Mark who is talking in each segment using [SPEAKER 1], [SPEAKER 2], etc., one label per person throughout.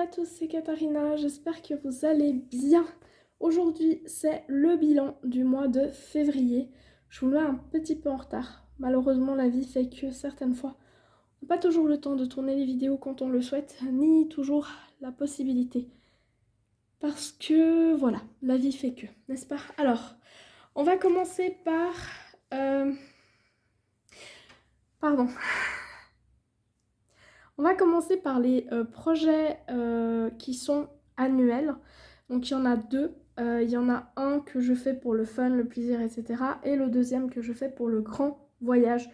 [SPEAKER 1] à tous, c'est Katharina, j'espère que vous allez bien. Aujourd'hui, c'est le bilan du mois de février. Je vous le mets un petit peu en retard. Malheureusement, la vie fait que certaines fois, on n'a pas toujours le temps de tourner les vidéos quand on le souhaite, ni toujours la possibilité. Parce que, voilà, la vie fait que, n'est-ce pas? Alors, on va commencer par... Pardon. On va commencer par les projets qui sont annuels. Donc il y en a deux. Il y en a un que je fais pour le fun, le plaisir, etc. Et le deuxième que je fais pour le grand voyage,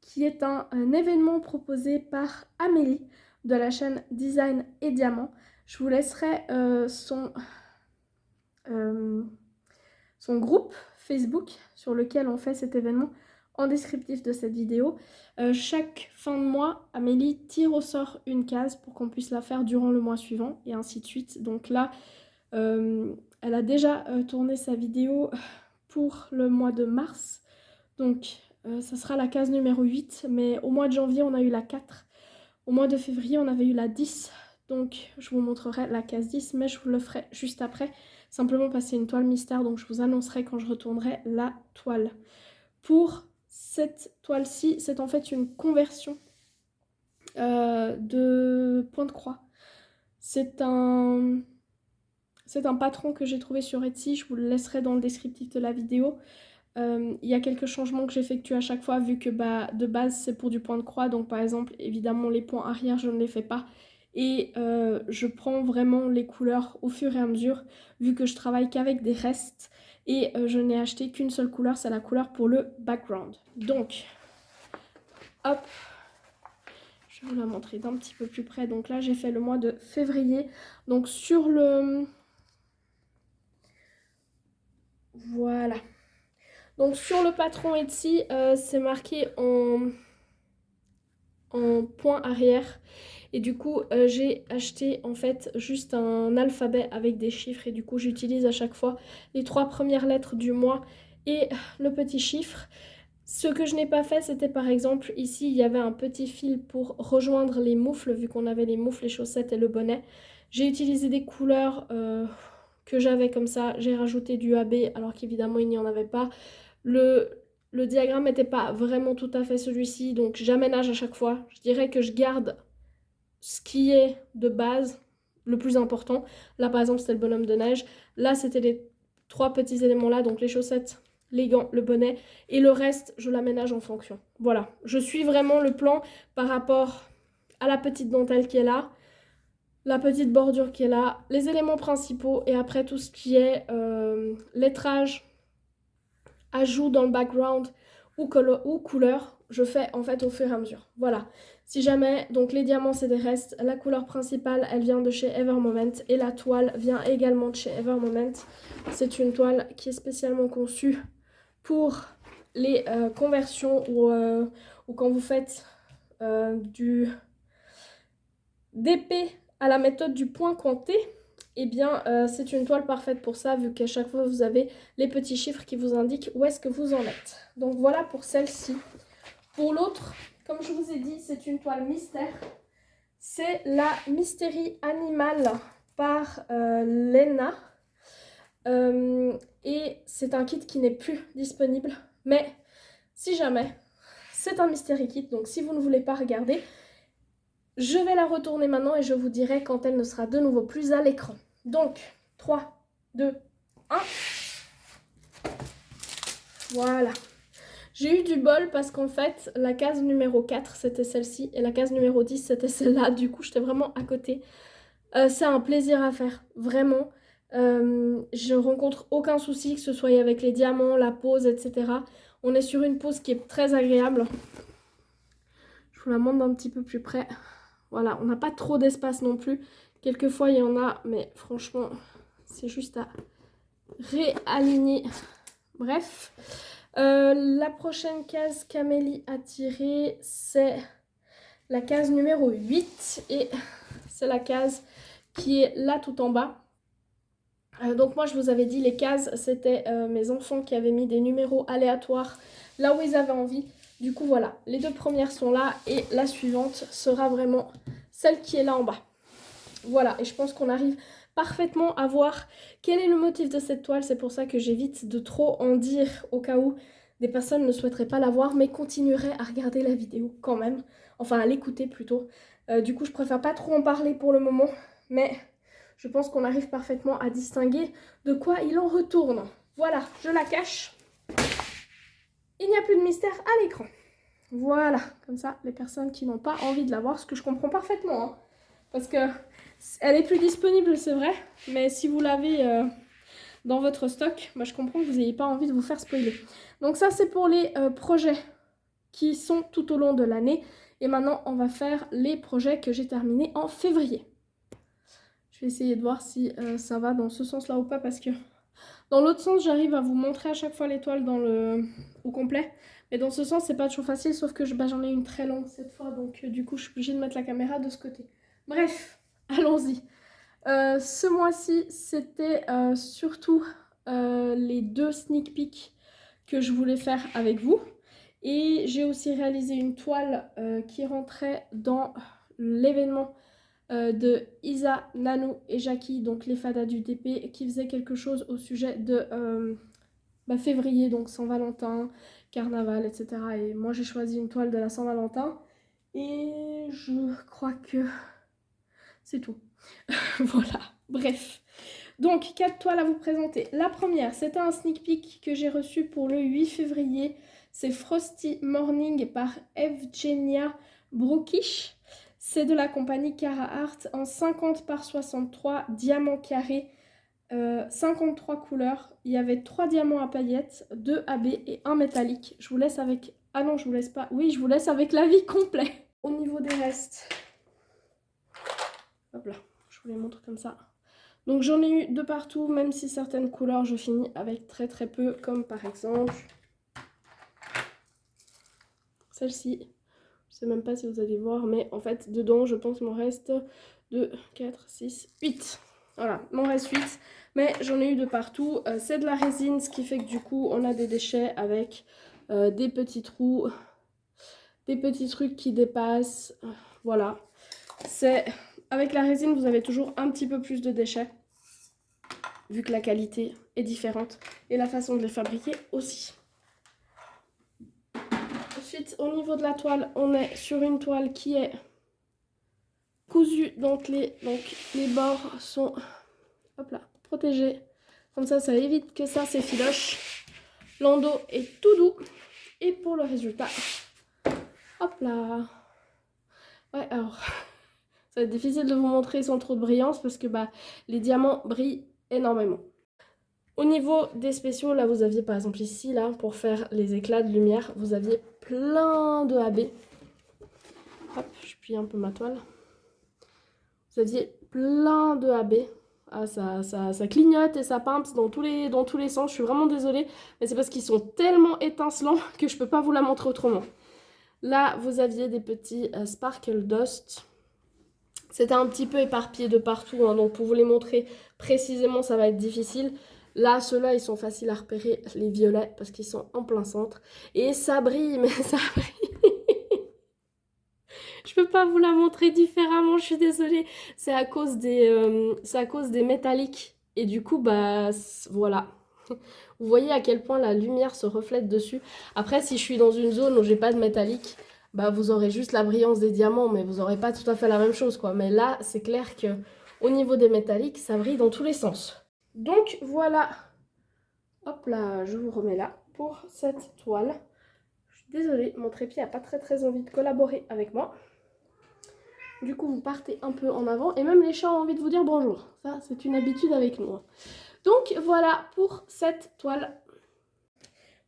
[SPEAKER 1] qui est un événement proposé par Amélie de la chaîne Design et Diamant. Je vous laisserai son groupe Facebook sur lequel on fait cet événement en descriptif de cette vidéo. Chaque fin de mois, Amélie tire au sort une case pour qu'on puisse la faire durant le mois suivant et ainsi de suite. Donc là, elle a déjà tourné sa vidéo pour le mois de mars. Donc ça sera la case numéro 8, mais au mois de janvier, on a eu la 4. Au mois de février, on avait eu la 10. Donc je vous montrerai la case 10, mais je vous le ferai juste après. Simplement parce que c'est une toile mystère, donc je vous annoncerai quand je retournerai la toile. Pour cette toile-ci, c'est en fait une conversion de point de croix. C'est un patron que j'ai trouvé sur Etsy, je vous le laisserai dans le descriptif de la vidéo. Il y a quelques changements que j'effectue à chaque fois vu que de base c'est pour du point de croix. Donc par exemple, évidemment les points arrière je ne les fais pas. Et je prends vraiment les couleurs au fur et à mesure vu que je travaille qu'avec des restes. Et je n'ai acheté qu'une seule couleur, c'est la couleur pour le background. Donc, hop, je vais vous la montrer d'un petit peu plus près. Donc là j'ai fait le mois de février. Donc sur le... Voilà. Donc sur le patron Etsy, c'est marqué en point arrière. Et du coup, j'ai acheté en fait juste un alphabet avec des chiffres. Et du coup, j'utilise à chaque fois les 3 premières lettres du mois et le petit chiffre. Ce que je n'ai pas fait, c'était par exemple, ici, il y avait un petit fil pour rejoindre les moufles, vu qu'on avait les moufles, les chaussettes et le bonnet. J'ai utilisé des couleurs que j'avais comme ça. J'ai rajouté du AB, alors qu'évidemment, il n'y en avait pas. Le diagramme n'était pas vraiment tout à fait celui-ci, donc j'aménage à chaque fois. Je dirais que je garde ce qui est de base, le plus important. Là, par exemple, c'était le bonhomme de neige. Là, c'était les 3 petits éléments-là, donc les chaussettes, les gants, le bonnet. Et le reste, je l'aménage en fonction. Voilà, je suis vraiment le plan par rapport à la petite dentelle qui est là, la petite bordure qui est là, les éléments principaux, et après tout ce qui est lettrage, ajout dans le background ou couleur, je fais en fait au fur et à mesure. Voilà. Si jamais, donc les diamants c'est des restes, la couleur principale elle vient de chez Evermoment et la toile vient également de chez Evermoment. C'est une toile qui est spécialement conçue pour les conversions ou quand vous faites d'épée à la méthode du point compté. Eh bien, c'est une toile parfaite pour ça, vu qu'à chaque fois, vous avez les petits chiffres qui vous indiquent où est-ce que vous en êtes. Donc, voilà pour celle-ci. Pour l'autre, comme je vous ai dit, c'est une toile mystère. C'est la Mystérie Animale par Lena. Et c'est un kit qui n'est plus disponible. Mais, si jamais, c'est un Mystery Kit. Donc, si vous ne voulez pas regarder, je vais la retourner maintenant et je vous dirai quand elle ne sera de nouveau plus à l'écran. Donc, 3, 2, 1. Voilà. J'ai eu du bol parce qu'en fait, la case numéro 4, c'était celle-ci. Et la case numéro 10, c'était celle-là. Du coup, j'étais vraiment à côté. C'est un plaisir à faire, vraiment. Je rencontre aucun souci, que ce soit avec les diamants, la pose, etc. On est sur une pose qui est très agréable. Je vous la montre d'un petit peu plus près. Voilà, on n'a pas trop d'espace non plus. Quelquefois, il y en a, mais franchement, c'est juste à réaligner. Bref, la prochaine case qu'Amélie a tirée, c'est la case numéro 8. Et c'est la case qui est là tout en bas. Donc moi, je vous avais dit, les cases, c'était mes enfants qui avaient mis des numéros aléatoires là où ils avaient envie. Du coup, voilà, les 2 premières sont là et la suivante sera vraiment celle qui est là en bas. Voilà, et je pense qu'on arrive parfaitement à voir quel est le motif de cette toile. C'est pour ça que j'évite de trop en dire au cas où des personnes ne souhaiteraient pas la voir, mais continueraient à regarder la vidéo quand même. Enfin, à l'écouter plutôt. Du coup, je préfère pas trop en parler pour le moment, mais je pense qu'on arrive parfaitement à distinguer de quoi il en retourne. Voilà, je la cache. Il n'y a plus de mystère à l'écran. Voilà, comme ça, les personnes qui n'ont pas envie de la voir, ce que je comprends parfaitement, hein, parce que elle est plus disponible, c'est vrai, mais si vous l'avez dans votre stock, bah, je comprends que vous n'ayez pas envie de vous faire spoiler. Donc ça, c'est pour les projets qui sont tout au long de l'année. Et maintenant, on va faire les projets que j'ai terminés en février. Je vais essayer de voir si ça va dans ce sens-là ou pas, parce que dans l'autre sens, j'arrive à vous montrer à chaque fois l'étoile au complet. Mais dans ce sens, c'est pas toujours facile, sauf que j'en ai une très longue cette fois, donc du coup, je suis obligée de mettre la caméra de ce côté. Bref, allons-y. Ce mois-ci, c'était surtout les 2 sneak peeks que je voulais faire avec vous. Et j'ai aussi réalisé une toile qui rentrait dans l'événement de Isa, Nanou et Jackie, donc les fadas du DP, qui faisaient quelque chose au sujet de février, donc Saint-Valentin, Carnaval, etc. Et moi j'ai choisi une toile de la Saint-Valentin et je crois que c'est tout. Voilà, bref. Donc 4 toiles à vous présenter. La première, c'était un sneak peek que j'ai reçu pour le 8 février. C'est Frosty Morning par Evgenia Brukish. C'est de la compagnie Cara Art en 50 par 63 diamants carrés, 53 couleurs. Il y avait 3 diamants à paillettes, 2 AB et 1 métallique. Je vous laisse avec... Ah non, je vous laisse pas. Oui, je vous laisse avec l'avis complet. Au niveau des restes... Hop là, je vous les montre comme ça. Donc j'en ai eu de partout, même si certaines couleurs je finis avec très très peu, comme par exemple celle-ci. Je sais même pas si vous allez voir, mais en fait dedans je pense qu'il m'en reste 2, 4, 6, 8. Voilà, il m'en reste 8, mais j'en ai eu de partout. C'est de la résine, ce qui fait que du coup on a des déchets avec des petits trous, des petits trucs qui dépassent. Voilà, avec la résine vous avez toujours un petit peu plus de déchets, vu que la qualité est différente et la façon de les fabriquer aussi. Ensuite, au niveau de la toile, on est sur une toile qui est cousue dentelée, donc les bords sont hop là, protégés. Comme ça évite que ça s'effiloche. L'endos est tout doux. Et pour le résultat, hop là. Ouais, alors, ça va être difficile de vous montrer sans trop de brillance parce que les diamants brillent énormément. Au niveau des spéciaux, là vous aviez par exemple ici, là, pour faire les éclats de lumière, vous aviez plein de AB. Hop, je plie un peu ma toile. Vous aviez plein de AB. Ah, ça clignote et ça pimpe dans tous les sens. Je suis vraiment désolée, mais c'est parce qu'ils sont tellement étincelants que je peux pas vous la montrer autrement. Là, vous aviez des petits Sparkle Dust. C'était un petit peu éparpillé de partout, hein, donc pour vous les montrer précisément, ça va être difficile. Là, ceux-là, ils sont faciles à repérer, les violets, parce qu'ils sont en plein centre. Et ça brille, mais ça brille. Je peux pas vous la montrer différemment, je suis désolée. C'est à cause des métalliques. Et du coup, voilà. Vous voyez à quel point la lumière se reflète dessus. Après, si je suis dans une zone où j'ai pas de métallique, vous aurez juste la brillance des diamants, mais vous aurez pas tout à fait la même chose, quoi. Mais là, c'est clair que au niveau des métalliques, ça brille dans tous les sens. Donc voilà, hop là, je vous remets là pour cette toile. Je suis désolée, mon trépied n'a pas très envie de collaborer avec moi. Du coup, vous partez un peu en avant et même les chats ont envie de vous dire bonjour. Ça, c'est une habitude avec nous. Donc voilà pour cette toile.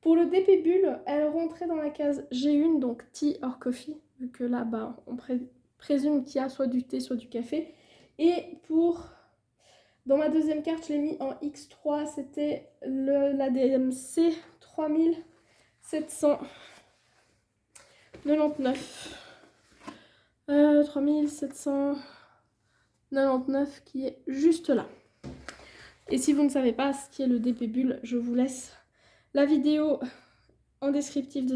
[SPEAKER 1] Pour le DP Bulle, elle rentrait dans la case G1, donc tea or coffee, vu que là, on présume qu'il y a soit du thé, soit du café. Et dans ma deuxième carte, je l'ai mis en X3, c'était l'ADMC 3799. 3799 qui est juste là. Et si vous ne savez pas ce qui est le DP Bulle, je vous laisse la vidéo en descriptif de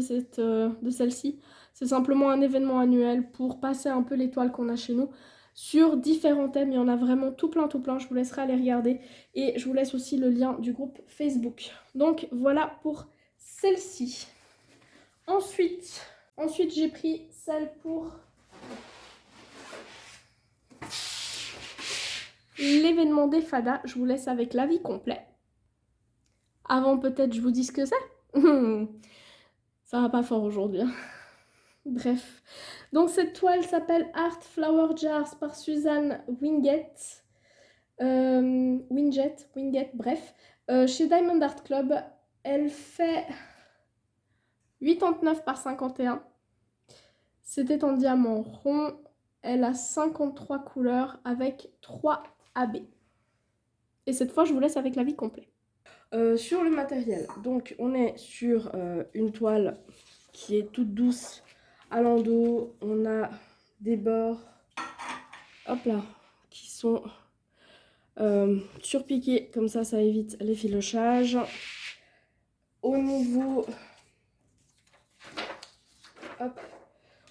[SPEAKER 1] celle-ci. C'est simplement un événement annuel pour passer un peu l'étoile qu'on a chez nous. sur différents thèmes. Il y en a vraiment tout plein, je vous laisserai aller regarder et je vous laisse aussi le lien du groupe Facebook. Donc voilà pour celle-ci. Ensuite j'ai pris celle pour l'événement des fadas. Je vous laisse avec l'avis complet. Avant peut-être je vous dis ce que c'est. Ça va pas fort aujourd'hui. Hein. Bref. Donc cette toile s'appelle Art Flower Jars par Suzanne Winget. Bref. Chez Diamond Art Club. Elle fait 89 par 51. C'était en diamant rond. Elle a 53 couleurs avec 3 AB. Et cette fois, je vous laisse avec l'avis complet. Sur le matériel, donc on est sur une toile qui est toute douce à l'endos. On a des bords, hop là, qui sont surpiqués, comme ça évite les filochages. Au niveau,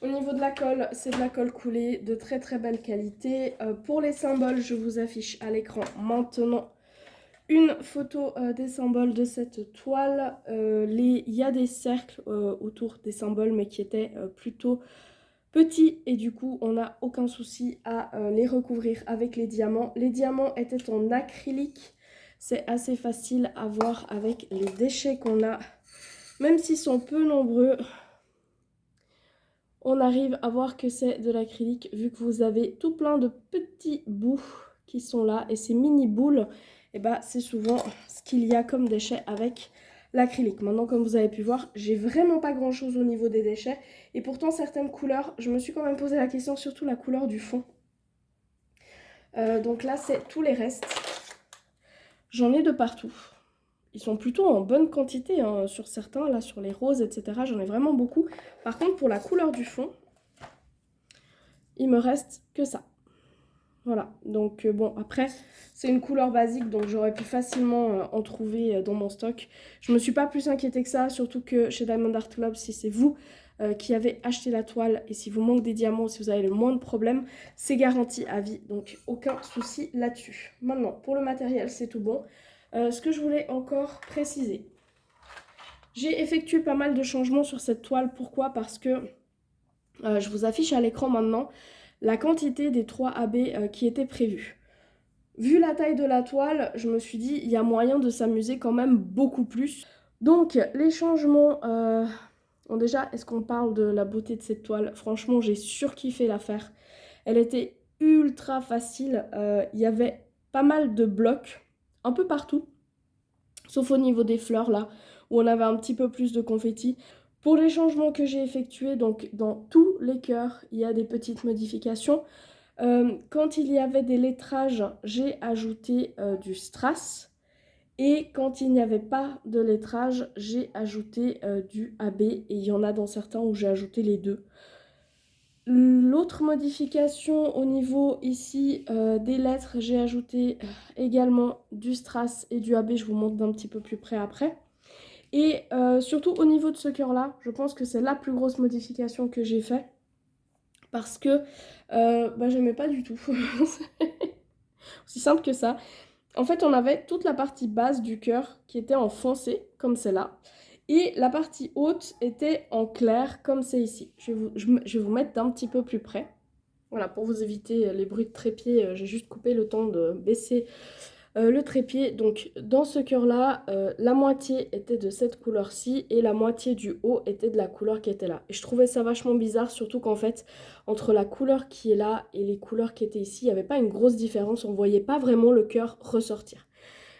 [SPEAKER 1] au niveau de la colle, c'est de la colle coulée de très belle qualité. Pour les symboles, je vous affiche à l'écran maintenant une photo des symboles de cette toile. Il y a des cercles autour des symboles mais qui étaient plutôt petits et du coup on n'a aucun souci à les recouvrir avec les diamants. Les diamants étaient en acrylique, c'est assez facile à voir avec les déchets qu'on a, même s'ils sont peu nombreux. On arrive à voir que c'est de l'acrylique vu que vous avez tout plein de petits bouts qui sont là et ces mini boules, et bah, c'est souvent ce qu'il y a comme déchets avec l'acrylique. Maintenant, comme vous avez pu voir, j'ai vraiment pas grand chose au niveau des déchets. Et pourtant, certaines couleurs, je me suis quand même posé la question, surtout la couleur du fond. Donc là, c'est tous les restes. J'en ai de partout. Ils sont plutôt en bonne quantité hein, sur certains, là sur les roses, etc. J'en ai vraiment beaucoup. Par contre, pour la couleur du fond, il me reste que ça. Voilà, donc bon, après, c'est une couleur basique, donc j'aurais pu facilement en trouver dans mon stock. Je me suis pas plus inquiétée que ça, surtout que chez Diamond Art Club, si c'est vous qui avez acheté la toile, et si vous manque des diamants, si vous avez le moins de problèmes, c'est garanti à vie, donc aucun souci là-dessus. Maintenant, pour le matériel, c'est tout bon. Ce que je voulais encore préciser, j'ai effectué pas mal de changements sur cette toile. Pourquoi? Parce que je vous affiche à l'écran maintenant la quantité des 3 AB qui étaient prévus. Vu la taille de la toile, je me suis dit, il y a moyen de s'amuser quand même beaucoup plus. Donc, les changements... Bon, déjà, est-ce qu'on parle de la beauté de cette toile? Franchement, j'ai surkiffé la faire. Elle était ultra facile. Il y avait pas mal de blocs, un peu partout. Sauf au niveau des fleurs, là, où on avait un petit peu plus de confetti. Pour les changements que j'ai effectués, donc dans tous les cœurs, il y a des petites modifications. Quand il y avait des lettrages, j'ai ajouté du strass. Et quand il n'y avait pas de lettrage, j'ai ajouté du AB. Et il y en a dans certains où j'ai ajouté les deux. L'autre modification au niveau ici des lettres, j'ai ajouté également du strass et du AB. Je vous montre d'un petit peu plus près après. Et surtout au niveau de ce cœur-là, je pense que c'est la plus grosse modification que j'ai fait. Parce que j'aimais pas du tout. Aussi simple que ça. En fait, on avait toute la partie basse du cœur qui était en foncé, comme c'est là. Et la partie haute était en clair, comme c'est ici. Je vais vous mettre d'un petit peu plus près. Voilà, pour vous éviter les bruits de trépied, j'ai juste coupé le temps de baisser le trépied. Donc dans ce cœur-là, la moitié était de cette couleur-ci et la moitié du haut était de la couleur qui était là. Et je trouvais ça vachement bizarre, surtout qu'en fait, entre la couleur qui est là et les couleurs qui étaient ici, il n'y avait pas une grosse différence. On ne voyait pas vraiment le cœur ressortir.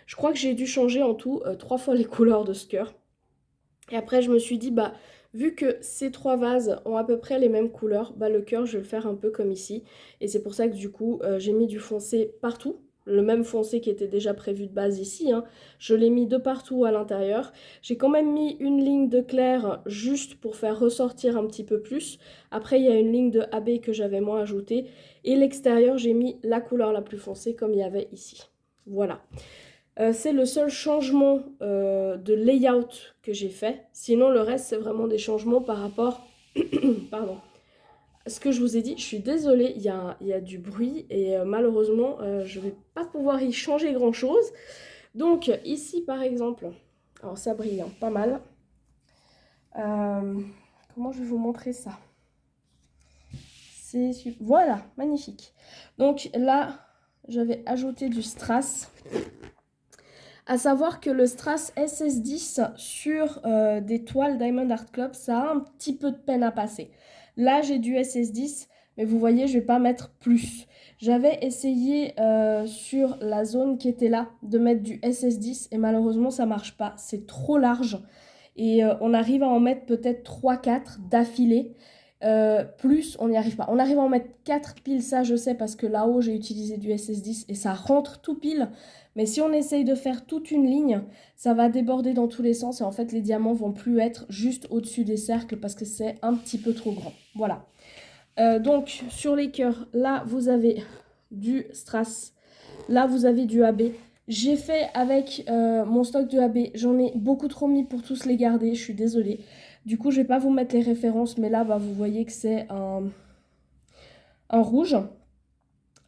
[SPEAKER 1] Je crois que j'ai dû changer en tout 3 fois les couleurs de ce cœur. Et après, je me suis dit, vu que ces 3 vases ont à peu près les mêmes couleurs, le cœur, je vais le faire un peu comme ici. Et c'est pour ça que du coup, j'ai mis du foncé partout. Le même foncé qui était déjà prévu de base ici, hein. Je l'ai mis de partout à l'intérieur. J'ai quand même mis une ligne de clair juste pour faire ressortir un petit peu plus. Après, il y a une ligne de AB que j'avais moins ajoutée. Et l'extérieur, j'ai mis la couleur la plus foncée comme il y avait ici. Voilà. C'est le seul changement de layout que j'ai fait. Sinon, le reste, c'est vraiment des changements par rapport pardon, ce que je vous ai dit, je suis désolée, il y a du bruit et malheureusement, je ne vais pas pouvoir y changer grand-chose. Donc ici, par exemple, alors ça brille hein, pas mal. Comment je vais vous montrer ça? Voilà, magnifique. Donc là, j'avais ajouté du strass. À savoir que le strass SS10 sur des toiles Diamond Art Club, ça a un petit peu de peine à passer. Là, j'ai du SS10, mais vous voyez, je ne vais pas mettre plus. J'avais essayé sur la zone qui était là de mettre du SS10 et malheureusement, ça ne marche pas. C'est trop large et on arrive à en mettre peut-être 3-4 d'affilée. Plus, on n'y arrive pas. On arrive à en mettre 4 piles, ça je sais, parce que là-haut, j'ai utilisé du SS10 et ça rentre tout pile. Mais si on essaye de faire toute une ligne, ça va déborder dans tous les sens et en fait les diamants vont plus être juste au-dessus des cercles parce que c'est un petit peu trop grand. Voilà. Donc sur les cœurs, là vous avez du strass, là vous avez du AB. J'ai fait avec mon stock de AB, j'en ai beaucoup trop mis pour tous les garder, je suis désolée. Du coup je vais pas vous mettre les références, mais là bah, vous voyez que c'est un rouge.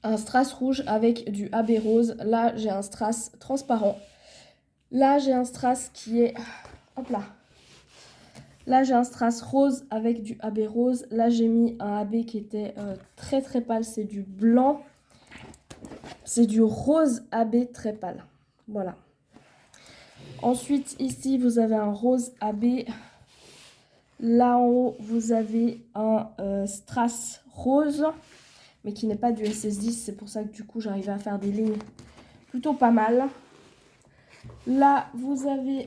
[SPEAKER 1] Un strass rouge avec du AB rose. Là, j'ai un strass transparent. Là, j'ai un strass qui est... Hop là. Là, j'ai un strass rose avec du AB rose. Là, j'ai mis un AB qui était très très pâle. C'est du blanc. C'est du rose AB très pâle. Voilà. Ensuite, ici, vous avez un rose AB. Là en haut, vous avez un strass rose, mais qui n'est pas du SS10. C'est pour ça que du coup, j'arrivais à faire des lignes plutôt pas mal. Là, vous avez...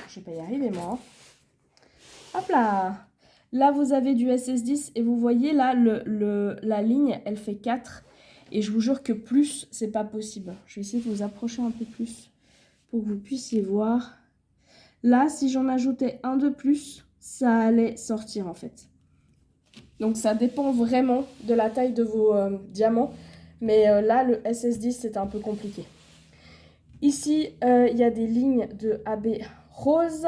[SPEAKER 1] Je vais pas y arriver, moi. Hein. Hop là. Là, vous avez du SS10 et vous voyez, là, la ligne, elle fait 4. Et je vous jure que plus, c'est pas possible. Je vais essayer de vous approcher un peu plus pour que vous puissiez voir. Là, si j'en ajoutais un de plus, ça allait sortir, en fait. Donc, ça dépend vraiment de la taille de vos diamants. Mais là, le SS10, c'est un peu compliqué. Ici, il y a des lignes de AB rose.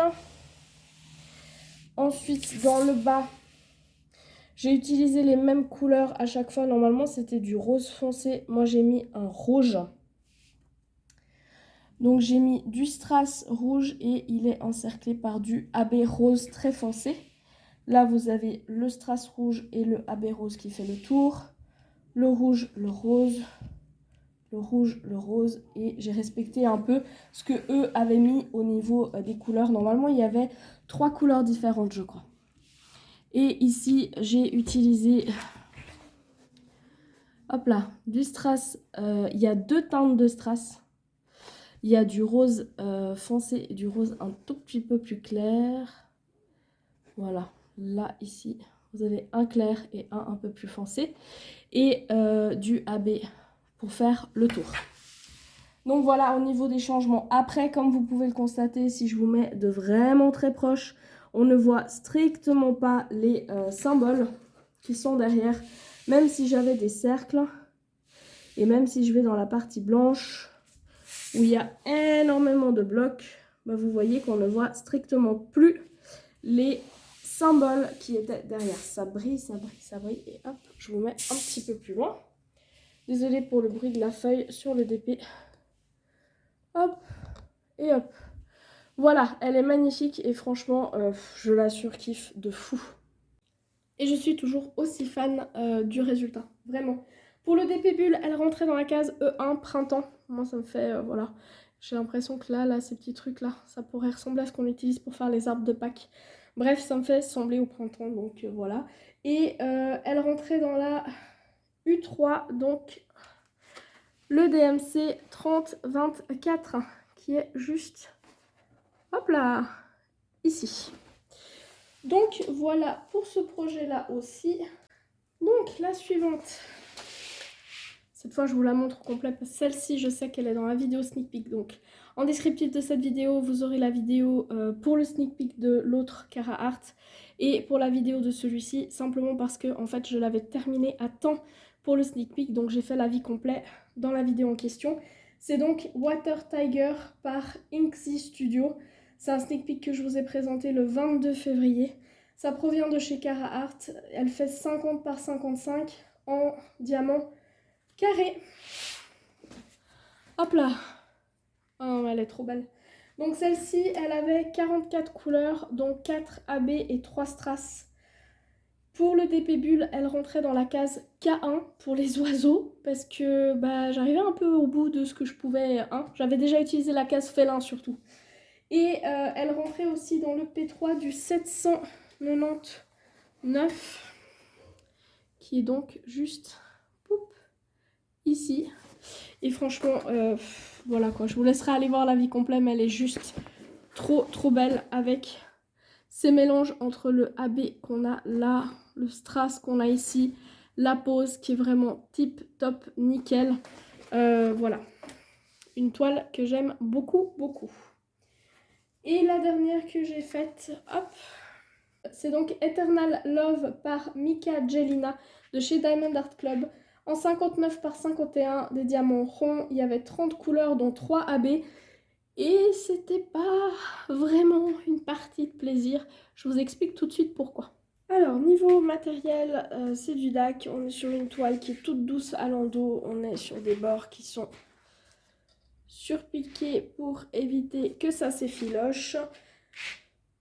[SPEAKER 1] Ensuite, dans le bas, j'ai utilisé les mêmes couleurs à chaque fois. Normalement, c'était du rose foncé. Moi, j'ai mis un rouge. Donc, j'ai mis du strass rouge et il est encerclé par du AB rose très foncé. Là, vous avez le strass rouge et le AB rose qui fait le tour. Le rouge, le rose, le rouge, le rose. Et j'ai respecté un peu ce que eux avaient mis au niveau des couleurs. Normalement, il y avait 3 couleurs différentes, je crois. Et ici, j'ai utilisé, hop là, du strass. Il y a 2 teintes de strass. Il y a du rose foncé et du rose un tout petit peu plus clair. Voilà, là, ici, vous avez un clair et un peu plus foncé. Et du AB pour faire le tour. Donc voilà, au niveau des changements. Après, comme vous pouvez le constater, si je vous mets de vraiment très proche, on ne voit strictement pas les symboles qui sont derrière. Même si j'avais des cercles, et même si je vais dans la partie blanche, où il y a énormément de blocs, bah vous voyez qu'on ne voit strictement plus les symboles qui étaient derrière. Ça brille, ça brille, ça brille. Et hop, je vous mets un petit peu plus loin. Désolée pour le bruit de la feuille sur le DP. Hop, et hop. Voilà, elle est magnifique et franchement, je la surkiffe de fou. Et je suis toujours aussi fan du résultat, vraiment. Pour le DP Bulle, elle rentrait dans la case E1 printemps. Moi, ça me fait, voilà. J'ai l'impression que là, ces petits trucs-là, ça pourrait ressembler à ce qu'on utilise pour faire les arbres de Pâques. Bref, ça me fait sembler au printemps, donc voilà. Et elle rentrait dans la U3, donc le DMC 3024, qui est juste, hop là, ici. Donc voilà pour ce projet-là aussi. Donc la suivante. Cette fois, je vous la montre complète. Celle-ci, je sais qu'elle est dans la vidéo sneak peek. Donc, en descriptif de cette vidéo, vous aurez la vidéo pour le sneak peek de l'autre Cara Art et pour la vidéo de celui-ci, simplement parce que en fait, je l'avais terminé à temps pour le sneak peek. Donc, j'ai fait l'avis complet dans la vidéo en question. C'est donc Water Tiger par Inksy Studio. C'est un sneak peek que je vous ai présenté le 22 février. Ça provient de chez Cara Art. Elle fait 50 par 55 en diamant carré. Hop là. Oh, elle est trop belle. Donc celle-ci, elle avait 44 couleurs, dont 4 AB et 3 strass. Pour le DP Bulle, elle rentrait dans la case K1 pour les oiseaux, parce que bah, j'arrivais un peu au bout de ce que je pouvais. Hein. J'avais déjà utilisé la case félin surtout. Et elle rentrait aussi dans le P3 du 799, qui est donc juste ici. Et franchement, voilà quoi, je vous laisserai aller voir la vie complète, mais elle est juste trop belle avec ces mélanges entre le AB qu'on a là, le strass qu'on a ici, la pose qui est vraiment tip top nickel. Voilà, une toile que j'aime beaucoup. Et la dernière que j'ai faite, hop, c'est donc Eternal Love par Mika Jelina de chez Diamond Art Club. En 59 par 51, des diamants ronds, il y avait 30 couleurs dont 3 AB. Et c'était pas vraiment une partie de plaisir. Je vous explique tout de suite pourquoi. Alors, niveau matériel, c'est du DAC. On est sur une toile qui est toute douce à l'endos. On est sur des bords qui sont surpiqués pour éviter que ça s'effiloche.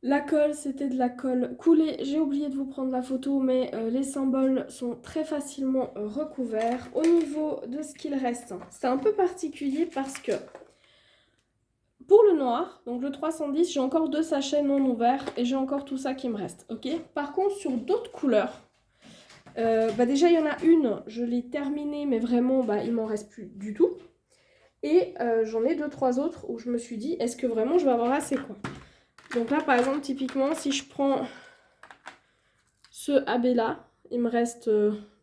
[SPEAKER 1] La colle, c'était de la colle coulée. J'ai oublié de vous prendre la photo, mais les symboles sont très facilement recouverts. Au niveau de ce qu'il reste, c'est un peu particulier parce que pour le noir, donc le 310, j'ai encore 2 sachets non ouverts et j'ai encore tout ça qui me reste, ok? Par contre, sur d'autres couleurs, déjà il y en a une, je l'ai terminée, mais vraiment, il m'en reste plus du tout. Et j'en ai 2-3 autres où je me suis dit, est-ce que vraiment je vais avoir assez, quoi? Donc là, par exemple, typiquement, si je prends ce AB là, il me reste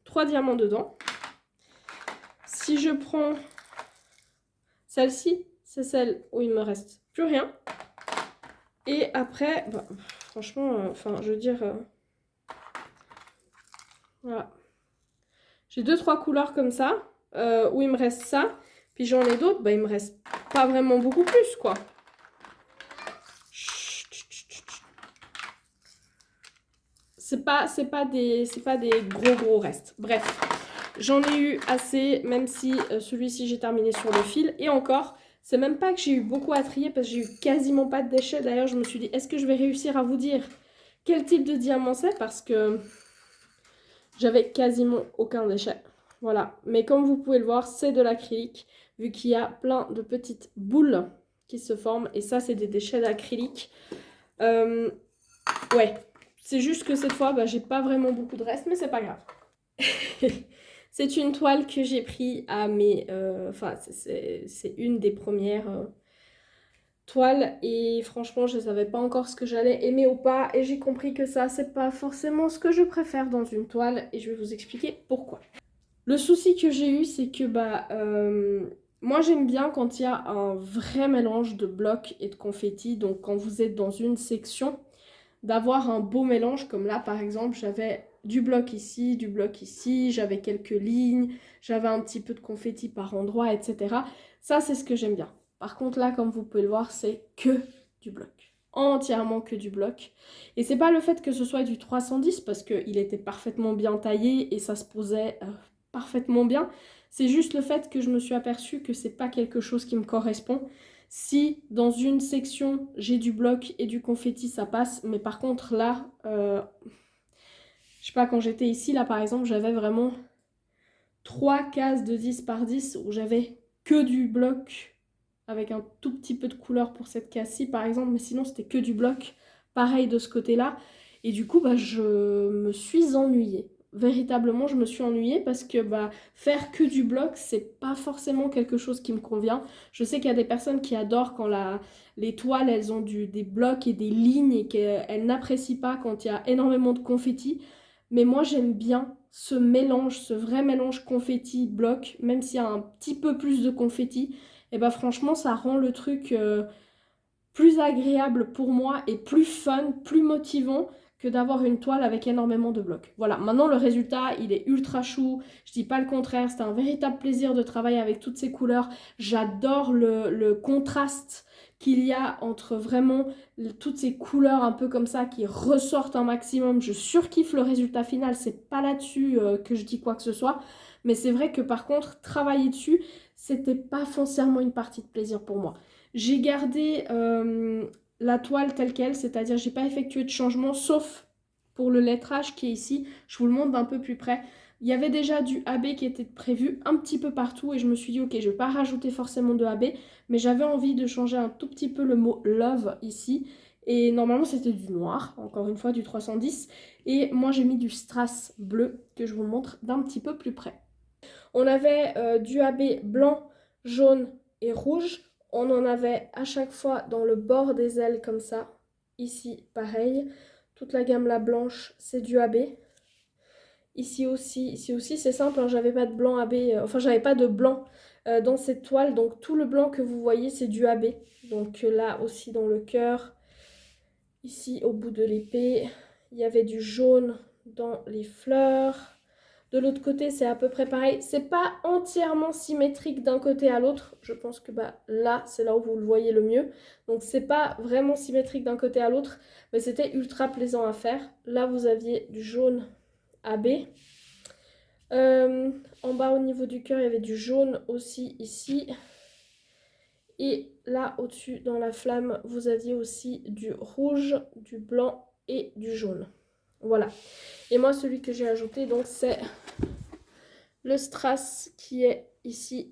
[SPEAKER 1] 3 diamants dedans. Si je prends celle-ci, c'est celle où il me reste plus rien. Et après, franchement, je veux dire, voilà. J'ai 2-3 couleurs comme ça, où il me reste ça. Puis j'en ai d'autres, il me reste pas vraiment beaucoup plus, quoi. C'est pas des gros restes. Bref, j'en ai eu assez, même si celui-ci j'ai terminé sur le fil. Et encore, c'est même pas que j'ai eu beaucoup à trier parce que j'ai eu quasiment pas de déchets. D'ailleurs, je me suis dit, est-ce que je vais réussir à vous dire quel type de diamant c'est? Parce que j'avais quasiment aucun déchet. Voilà, mais comme vous pouvez le voir, c'est de l'acrylique, vu qu'il y a plein de petites boules qui se forment. Et ça, c'est des déchets d'acrylique. Ouais. C'est juste que cette fois, j'ai pas vraiment beaucoup de reste, mais c'est pas grave. C'est une toile que j'ai pris à mes... c'est une des premières toiles. Et franchement, je ne savais pas encore ce que j'allais aimer ou pas. Et j'ai compris que ça, c'est pas forcément ce que je préfère dans une toile. Et je vais vous expliquer pourquoi. Le souci que j'ai eu, c'est que moi, j'aime bien quand il y a un vrai mélange de blocs et de confettis. Donc, quand vous êtes dans une section, d'avoir un beau mélange comme là par exemple j'avais du bloc ici, j'avais quelques lignes, j'avais un petit peu de confetti par endroit, etc. Ça c'est ce que j'aime bien. Par contre là comme vous pouvez le voir c'est que du bloc, entièrement que du bloc. Et c'est pas le fait que ce soit du 310 parce qu'il était parfaitement bien taillé et ça se posait parfaitement bien. C'est juste le fait que je me suis aperçue que c'est pas quelque chose qui me correspond. Si dans une section j'ai du bloc et du confetti, ça passe. Mais par contre là, je sais pas, quand j'étais ici, là par exemple, j'avais vraiment 3 cases de 10 par 10 où j'avais que du bloc avec un tout petit peu de couleur pour cette case-ci par exemple. Mais sinon c'était que du bloc. Pareil de ce côté-là. Et du coup, je me suis ennuyée. Véritablement, je me suis ennuyée parce que faire que du bloc, c'est pas forcément quelque chose qui me convient. Je sais qu'il y a des personnes qui adorent quand les toiles, elles ont des blocs et des lignes et qu'elles n'apprécient pas quand il y a énormément de confetti. Mais moi, j'aime bien ce mélange, ce vrai mélange confetti-bloc, même s'il y a un petit peu plus de confetti. Et franchement, ça rend le truc plus agréable pour moi et plus fun, plus motivant que d'avoir une toile avec énormément de blocs. Voilà, maintenant le résultat, il est ultra chou, je dis pas le contraire, c'était un véritable plaisir de travailler avec toutes ces couleurs. J'adore le contraste qu'il y a entre vraiment toutes ces couleurs un peu comme ça qui ressortent un maximum. Je surkiffe le résultat final, c'est pas là-dessus que je dis quoi que ce soit. Mais c'est vrai que par contre, travailler dessus, c'était pas foncièrement une partie de plaisir pour moi. J'ai gardé la toile telle qu'elle, c'est-à-dire j'ai pas effectué de changement sauf pour le lettrage qui est ici. Je vous le montre d'un peu plus près. Il y avait déjà du AB qui était prévu un petit peu partout et je me suis dit ok, je vais pas rajouter forcément de AB, mais j'avais envie de changer un tout petit peu le mot love ici. Et normalement c'était du noir, encore une fois du 310. Et moi j'ai mis du strass bleu que je vous montre d'un petit peu plus près. On avait du AB blanc, jaune et rouge. On en avait à chaque fois dans le bord des ailes comme ça. Ici pareil. Toute la gamme là blanche c'est du AB. Ici aussi c'est simple, hein, j'avais pas de blanc AB, enfin j'avais pas de blanc dans cette toile, donc tout le blanc que vous voyez c'est du AB. Donc là aussi dans le cœur, ici au bout de l'épée, il y avait du jaune dans les fleurs. De l'autre côté c'est à peu près pareil, c'est pas entièrement symétrique d'un côté à l'autre, je pense que là c'est là où vous le voyez le mieux. Donc c'est pas vraiment symétrique d'un côté à l'autre, mais c'était ultra plaisant à faire. Là vous aviez du jaune AB. En bas au niveau du cœur il y avait du jaune aussi ici. Et là au-dessus dans la flamme vous aviez aussi du rouge, du blanc et du jaune. Voilà. Et moi celui que j'ai ajouté donc c'est le strass qui est ici.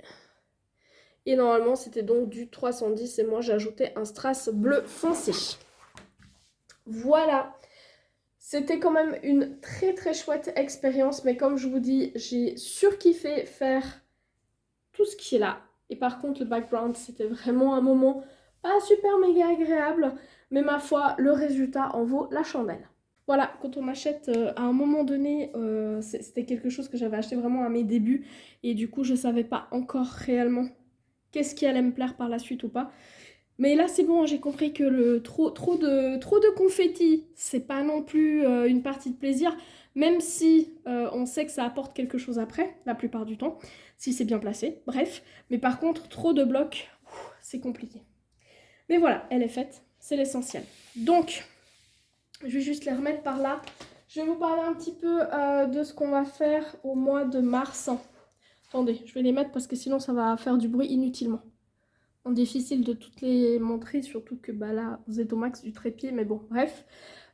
[SPEAKER 1] Et normalement c'était donc du 310 et moi j'ai ajouté un strass bleu foncé. Voilà. C'était quand même une très très chouette expérience, mais comme je vous dis, j'ai surkiffé faire tout ce qui est là. Et par contre, le background, c'était vraiment un moment pas super méga agréable, mais ma foi, le résultat en vaut la chandelle. Voilà, quand on achète à un moment donné, c'était quelque chose que j'avais acheté vraiment à mes débuts, et du coup, je savais pas encore réellement qu'est-ce qui allait me plaire par la suite ou pas. Mais là c'est bon, j'ai compris que le trop de confetti, c'est pas non plus une partie de plaisir, même si on sait que ça apporte quelque chose après, la plupart du temps, si c'est bien placé, bref. Mais par contre, trop de blocs, c'est compliqué. Mais voilà, elle est faite, c'est l'essentiel. Donc, je vais juste les remettre par là. Je vais vous parler un petit peu de ce qu'on va faire au mois de mars. Attendez, je vais les mettre parce que sinon ça va faire du bruit inutilement. Difficile de toutes les montrer, surtout que là vous êtes au max du trépied, mais bon bref.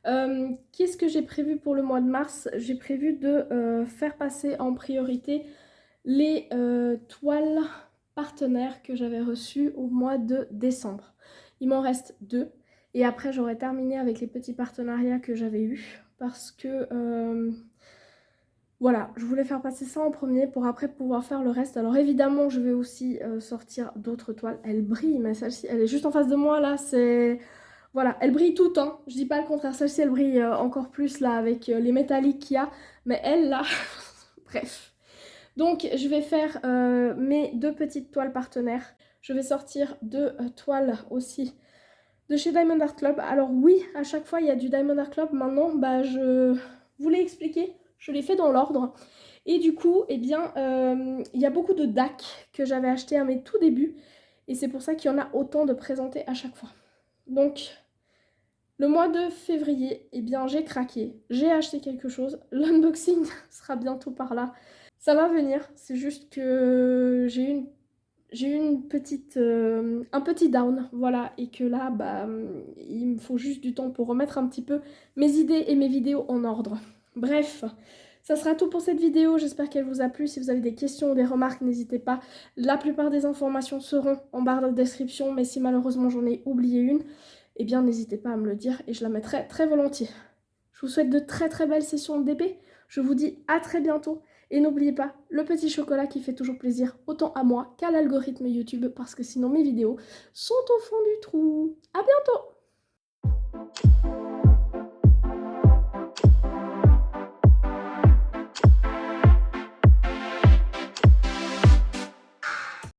[SPEAKER 1] Qu'est-ce que j'ai prévu pour le mois de mars? J'ai prévu de faire passer en priorité les toiles partenaires que j'avais reçues au mois de décembre. Il m'en reste 2 et après j'aurai terminé avec les petits partenariats que j'avais eus parce que voilà, je voulais faire passer ça en premier pour après pouvoir faire le reste. Alors évidemment, je vais aussi sortir d'autres toiles. Elle brille, mais celle-ci, elle est juste en face de moi, là, c'est... Voilà, elle brille tout le temps. Je dis pas le contraire, celle-ci, elle brille encore plus, là, avec les métalliques qu'il y a. Mais elle, là... Bref. Donc, je vais faire mes 2 petites toiles partenaires. Je vais sortir 2 toiles aussi de chez Diamond Art Club. Alors oui, à chaque fois, il y a du Diamond Art Club. Maintenant, je vous l'ai expliqué. Je l'ai fait dans l'ordre. Et du coup, eh bien, il y a beaucoup de DAC que j'avais acheté à mes tout débuts. Et c'est pour ça qu'il y en a autant de présentés à chaque fois. Donc, le mois de février, eh bien, j'ai craqué. J'ai acheté quelque chose. L'unboxing sera bientôt par là. Ça va venir. C'est juste que j'ai eu un petit down, voilà, et que là, il me faut juste du temps pour remettre un petit peu mes idées et mes vidéos en ordre. Bref, ça sera tout pour cette vidéo, j'espère qu'elle vous a plu. Si vous avez des questions ou des remarques, n'hésitez pas. La plupart des informations seront en barre de description, mais si malheureusement j'en ai oublié une, eh bien n'hésitez pas à me le dire et je la mettrai très volontiers. Je vous souhaite de très très belles sessions de DP, je vous dis à très bientôt. Et n'oubliez pas, le petit chocolat qui fait toujours plaisir autant à moi qu'à l'algorithme YouTube parce que sinon mes vidéos sont au fond du trou. À bientôt!